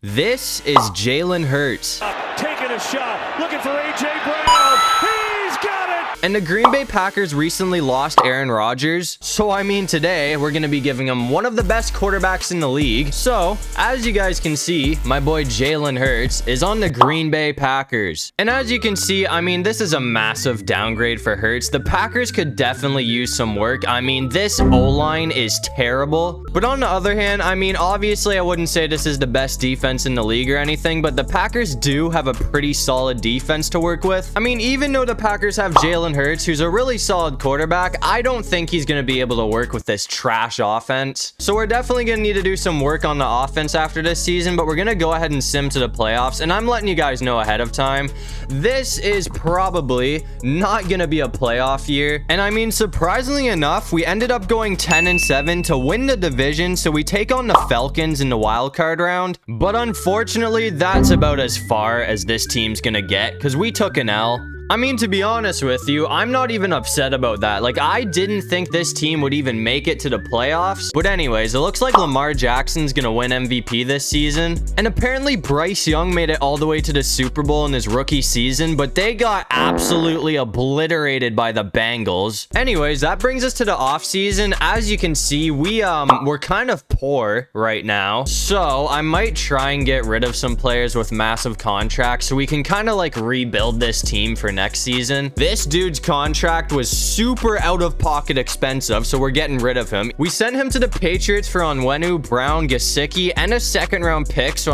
This is Jalen Hurts. Taking a shot, looking for A.J. Brown. He's got it! And the Green Bay Packers recently lost Aaron Rodgers. So, today we're going to be giving him one of the best quarterbacks in the league. So, as you guys can see, my boy Jalen Hurts is on the Green Bay Packers. And as you can see, this is a massive downgrade for Hurts. The Packers could definitely use some work. This O-line is terrible. But on the other hand, obviously I wouldn't say this is the best defense in the league or anything, but the Packers do have a pretty solid defense to work with. Even though the Packers have Jalen Hurts, who's a really solid quarterback, I don't think he's going to be able to work with this trash offense. So we're definitely going to need to do some work on the offense after this season, but we're going to go ahead and sim to the playoffs. And I'm letting you guys know ahead of time, this is probably not going to be a playoff year. And surprisingly enough, we ended up going 10-7 to win the division. So we take on the Falcons in the wild card round. But unfortunately, that's about as far as this team's going to get because we took an L. To be honest with you, I'm not even upset about that. I didn't think this team would even make it to the playoffs. But anyways, it looks like Lamar Jackson's gonna win MVP this season. And apparently Bryce Young made it all the way to the Super Bowl in his rookie season, but they got absolutely obliterated by the Bengals. Anyways, that brings us to the offseason. As you can see, we're kind of poor right now. So I might try and get rid of some players with massive contracts so we can kind of rebuild this team for next season. This dude's contract was super out of pocket expensive, so we're getting rid of him. We sent him to the Patriots for Onwenu, Brown, Gesicki, and a second-round pick, so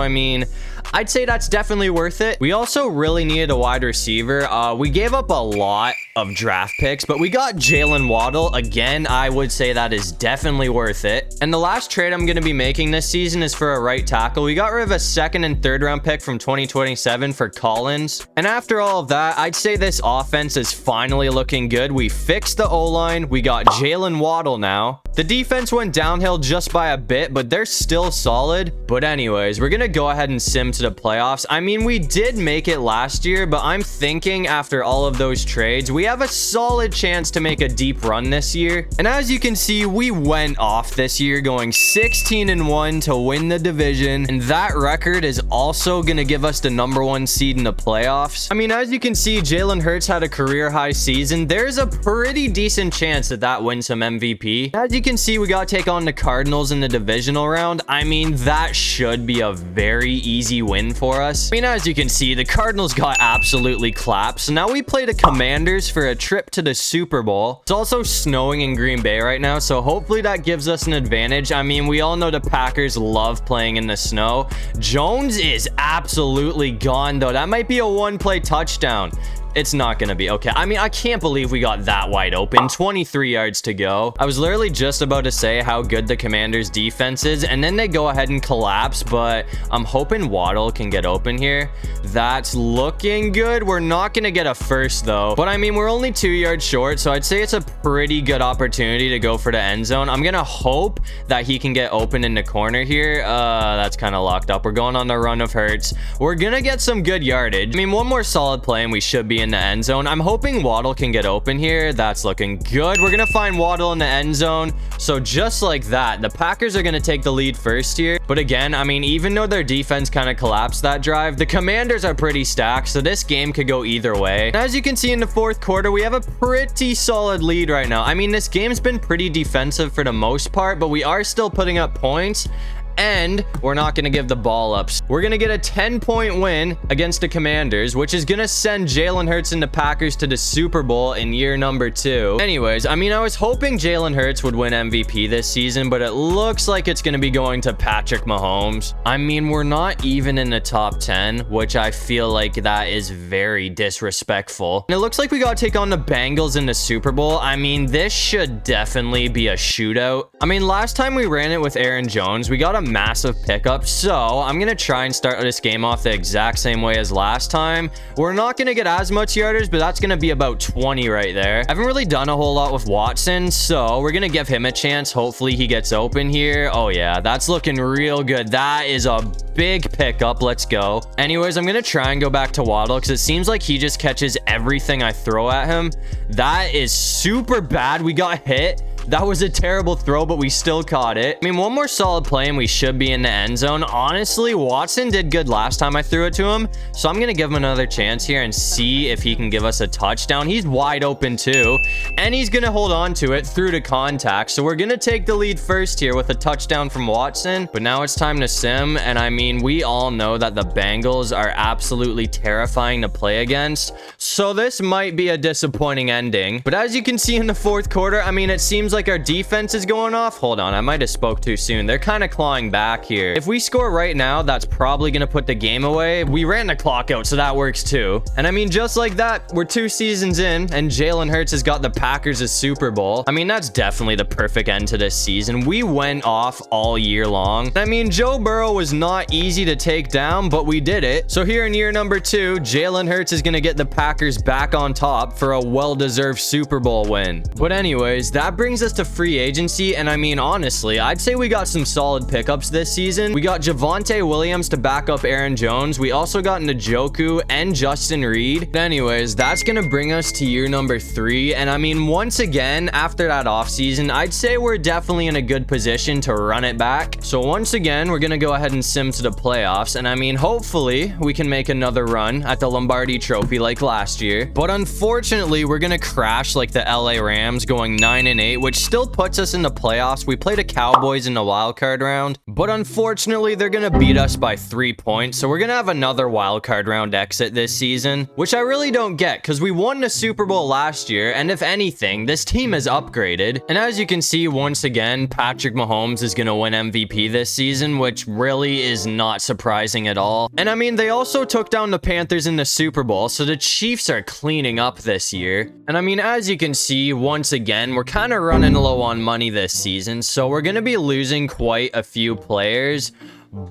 I'd say that's definitely worth it. We also really needed a wide receiver. We gave up a lot of draft picks, but we got Jalen Waddle. Again, I would say that is definitely worth it. And the last trade I'm going to be making this season is for a right tackle. We got rid of a second and third round pick from 2027 for Collins. And after all of that, I'd say this offense is finally looking good. We fixed the O-line. We got Jalen Waddle now. The defense went downhill just by a bit, but they're still solid. But anyways, we're going to go ahead and sim to the playoffs. We did make it last year, but I'm thinking after all of those trades, we have a solid chance to make a deep run this year. And as you can see, we went off this year going 16-1 to win the division. And that record is also going to give us the #1 seed in the playoffs. As you can see, Jalen Hurts had a career high season. There's a pretty decent chance that wins him MVP. As you can see, we got to take on the Cardinals in the divisional round. That should be a very easy win for us. As you can see, the Cardinals got absolutely clapped. So now we play the Commanders for a trip to the Super Bowl. It's also snowing in Green Bay right now, so hopefully that gives us an advantage. We all know the Packers love playing in the snow. Jones is absolutely gone, though. That might be a one-play touchdown. It's not gonna be. Okay, I can't believe we got that wide open. 23 yards to go. I was literally just about to say how good the Commanders defense is, and then they go ahead and collapse, but I'm hoping Waddle can get open here. That's looking good. We're not gonna get a first though, but we're only 2 yards short, so I'd say it's a pretty good opportunity to go for the end zone. I'm gonna hope that he can get open in the corner here. That's kind of locked up. We're going on the run of Hurts. We're gonna get some good yardage. One more solid play and we should be in the end zone. I'm hoping Waddle can get open here. That's looking good. We're gonna find Waddle in the end zone. So just like that, the Packers are gonna take the lead first here. But again, even though their defense kind of collapsed that drive, the Commanders are pretty stacked, so this game could go either way. And as you can see in the fourth quarter, we have a pretty solid lead right now. This game's been pretty defensive for the most part, but we are still putting up points. And we're not going to give the ball up. We're going to get a 10-point win against the Commanders, which is going to send Jalen Hurts and the Packers to the Super Bowl in year #2. Anyways, I was hoping Jalen Hurts would win MVP this season, but it looks like it's going to be going to Patrick Mahomes. We're not even in the top 10, which I feel like that is very disrespectful. And it looks like we got to take on the Bengals in the Super Bowl. This should definitely be a shootout. Last time we ran it with Aaron Jones, we got a massive pickup, so I'm gonna try and start this game off the exact same way as last time. We're not gonna get as much yardage, but that's gonna be about 20 right there. I haven't really done a whole lot with Watson, so we're gonna give him a chance. Hopefully he gets open here. Oh yeah, that's looking real good. That is a big pickup. Let's go. Anyways, I'm gonna try and go back to Waddle because it seems like he just catches everything I throw at him. That is super bad. We got hit. That was a terrible throw, but we still caught it. I mean, one more solid play and we should be in the end zone. Honestly, Watson did good last time I threw it to him, so I'm gonna give him another chance here and see if he can give us a touchdown. He's wide open too, and he's gonna hold on to it through to contact. So we're gonna take the lead first here with a touchdown from Watson. But now it's time to sim, and I mean, we all know that the Bengals are absolutely terrifying to play against, so this might be a disappointing ending. But as you can see in the fourth quarter, I mean, it seems like our defense is going off. Hold on, I might have spoke too soon. They're kind of clawing back here. If we score right now, that's probably gonna put the game away. We ran the clock out, so that works too. And I mean, just like that, we're 2 seasons in, and Jalen Hurts has got the Packers a Super Bowl. I mean, that's definitely the perfect end to this season. We went off all year long. I mean, Joe Burrow was not easy to take down, but we did it. So here in year number 2, Jalen Hurts is gonna get the Packers back on top for a well-deserved Super Bowl win. But anyways, that brings us to free agency, and I mean, honestly, I'd say we got some solid pickups this season. We got Javonte Williams to back up Aaron Jones. We also got Njoku and Justin Reed. But anyways, that's gonna bring us to year number 3, and I mean, once again, after that offseason, I'd say we're definitely in a good position to run it back. So once again, we're gonna go ahead and sim to the playoffs, and I mean, hopefully we can make another run at the Lombardi Trophy like last year. But unfortunately, we're gonna crash like the LA Rams, going 9-8, which still puts us in the playoffs. We play the Cowboys in the wild card round, but unfortunately, they're gonna beat us by 3 points. So we're gonna have another wild card round exit this season, which I really don't get because we won the Super Bowl last year, and if anything, this team has upgraded. And as you can see, once again, Patrick Mahomes is gonna win MVP this season, which really is not surprising at all. And I mean, they also took down the Panthers in the Super Bowl, so the Chiefs are cleaning up this year. And I mean, as you can see, once again, we're kind of running low on money this season, so we're gonna be losing quite a few players,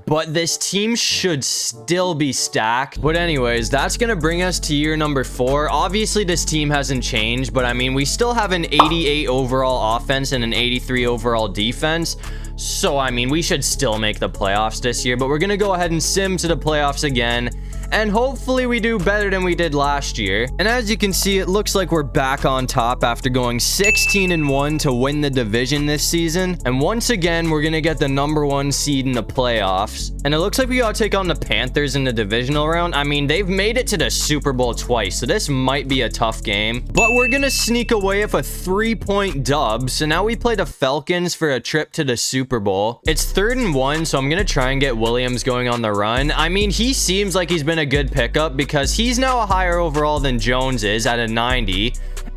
but this team should still be stacked. But anyways, that's gonna bring us to year number 4. Obviously, this team hasn't changed, but I mean, we still have an 88 overall offense and an 83 overall defense. So, I mean, we should still make the playoffs this year, but we're gonna go ahead and sim to the playoffs again, and hopefully we do better than we did last year. And as you can see, it looks like we're back on top after going 16-1 to win the division this season. And once again, we're gonna get the number 1 seed in the playoffs. And it looks like we gotta take on the Panthers in the divisional round. I mean, they've made it to the Super Bowl twice, so this might be a tough game. But we're gonna sneak away with a 3-point dub. So now we play the Falcons for a trip to the Super Bowl. It's 3rd and 1, so I'm gonna try and get Williams going on the run. I mean, he seems like he's been a good pickup because he's now a higher overall than Jones is at a 90.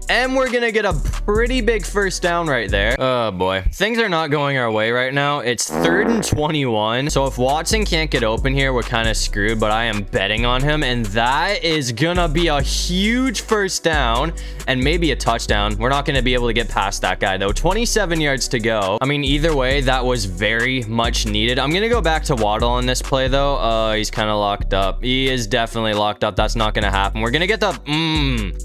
And we're gonna get a pretty big first down right there. Oh boy, things are not going our way right now. It's 3rd and 21, so if Watson can't get open here, we're kind of screwed, but I am betting on him, and that is gonna be a huge first down and maybe a touchdown. We're not gonna be able to get past that guy though. 27 yards to go. I mean, either way, that was very much needed. I'm gonna go back to Waddle on this play though. He's kind of locked up. He is definitely locked up. That's not gonna happen. We're gonna get the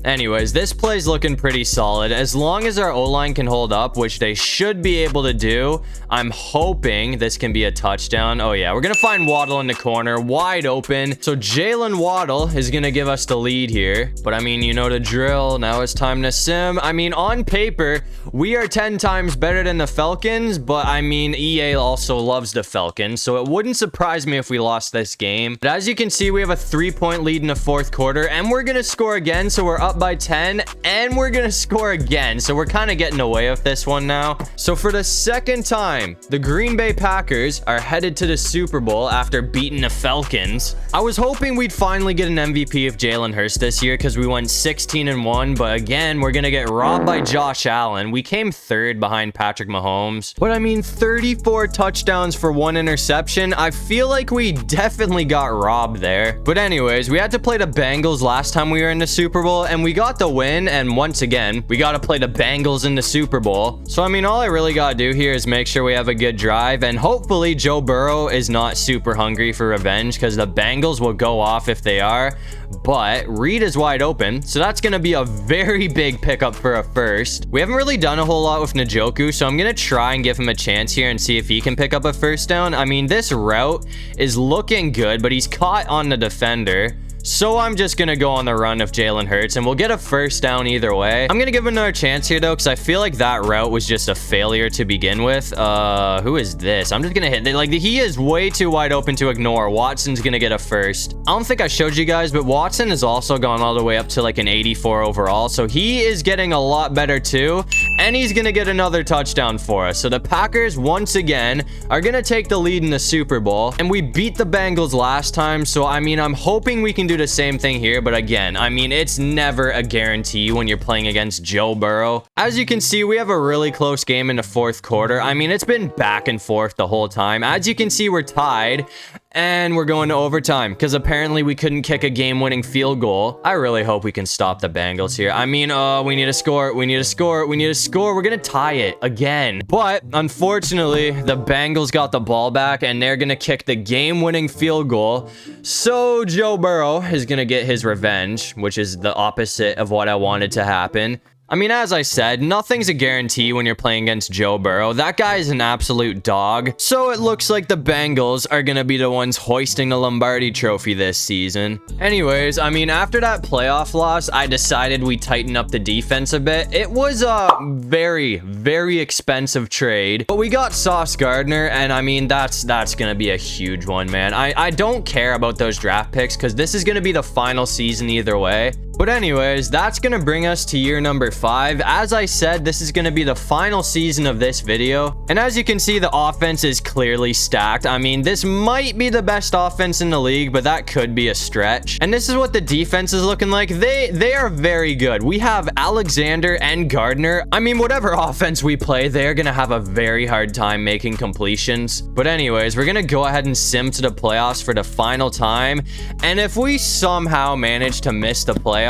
anyways, this play's looking pretty solid. As long as our O-line can hold up, which they should be able to do, I'm hoping this can be a touchdown. Oh yeah, we're gonna find Waddle in the corner, wide open. So Jalen Waddle is gonna give us the lead here. But I mean, you know the drill. Now it's time to sim. I mean, on paper, we are 10 times better than the Falcons, but I mean, EA also loves the Falcons, so it wouldn't surprise me if we lost this game. But as you can see, we have a 3-point lead in the fourth quarter, and we're gonna score again, so we're up by 10, and we're gonna score again, so we're kind of getting away with this one now. So for the second time, the Green Bay Packers are headed to the Super Bowl after beating the Falcons. I was hoping we'd finally get an MVP of Jalen Hurts this year because we went 16-1, but again, we're gonna get robbed by Josh Allen. We came 3rd behind Patrick Mahomes, but I mean, 34 touchdowns for 1 interception. I feel like we definitely got robbed there. But anyways, we had to play the Bengals last time we were in the Super Bowl, and we got the win, and once again, we got to play the Bengals in the Super Bowl. So I mean, all I really got to do here is make sure we have a good drive, and hopefully Joe Burrow is not super hungry for revenge because the Bengals will go off if they are. But Reed is wide open, so that's going to be a very big pickup for a first. We haven't really done a whole lot with Njoku, so I'm going to try and give him a chance here and see if he can pick up a first down. I mean, this route is looking good, but he's caught on the defender. So I'm just gonna go on the run of Jalen Hurts, and we'll get a first down either way. I'm gonna give him another chance here, though, because I feel like that route was just a failure to begin with. Who is this? I'm just gonna hit. Like, he is way too wide open to ignore. Watson's gonna get a first. I don't think I showed you guys, but Watson has also gone all the way up to like an 84 overall. So he is getting a lot better too. And he's gonna get another touchdown for us. So the Packers, once again, are gonna take the lead in the Super Bowl. And we beat the Bengals last time. So, I mean, I'm hoping we can do the same thing here. But again, I mean, it's never a guarantee when you're playing against Joe Burrow. As you can see, we have a really close game in the fourth quarter. I mean, it's been back and forth the whole time. As you can see, we're tied. And we're going to overtime because apparently we couldn't kick a game-winning field goal. I really hope we can stop the Bengals here. I mean, we need to score. We need to score. We need to score. We're going to tie it again. But unfortunately, the Bengals got the ball back and they're going to kick the game-winning field goal. So Joe Burrow is going to get his revenge, which is the opposite of what I wanted to happen. I mean, as I said, nothing's a guarantee when you're playing against Joe Burrow. That guy is an absolute dog. So it looks like the Bengals are going to be the ones hoisting the Lombardi trophy this season. Anyways, I mean, after that playoff loss, I decided we tighten up the defense a bit. It was a very, very expensive trade, but we got Sauce Gardner, and I mean, that's going to be a huge one, man. I don't care about those draft picks because this is going to be the final season either way. But anyways, that's going to bring us to year number 5. As I said, this is going to be the final season of this video. And as you can see, the offense is clearly stacked. I mean, this might be the best offense in the league, but that could be a stretch. And this is what the defense is looking like. They are very good. We have Alexander and Gardner. I mean, whatever offense we play, they're going to have a very hard time making completions. But anyways, we're going to go ahead and sim to the playoffs for the final time. And if we somehow manage to miss the playoffs,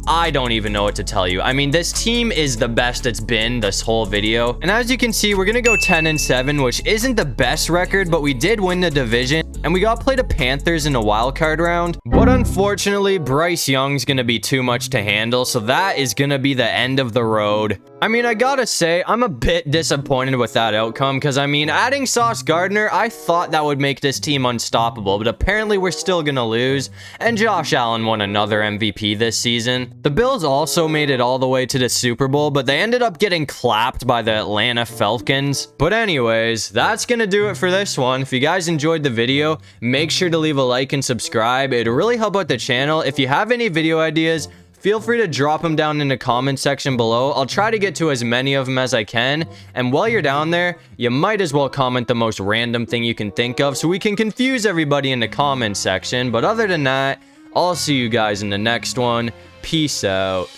I don't even know what to tell you. I mean, this team is the best it's been this whole video. And as you can see, we're gonna go 10-7, which isn't the best record, but we did win the division. And we got to play the Panthers in a wild card round. But unfortunately, Bryce Young's gonna be too much to handle. So that is gonna be the end of the road. I mean, I gotta say, I'm a bit disappointed with that outcome. Because, I mean, adding Sauce Gardner, I thought that would make this team unstoppable. But apparently, we're still gonna lose. And Josh Allen won another MVP this season. The Bills also made it all the way to the Super Bowl, but they ended up getting clapped by the Atlanta Falcons. But anyways, that's gonna do it for this one. If you guys enjoyed the video, make sure to leave a like and subscribe. It'll really help out the channel. If you have any video ideas, feel free to drop them down in the comment section below. I'll try to get to as many of them as I can. And while you're down there, you might as well comment the most random thing you can think of so we can confuse everybody in the comment section. But other than that, I'll see you guys in the next one. Peace out.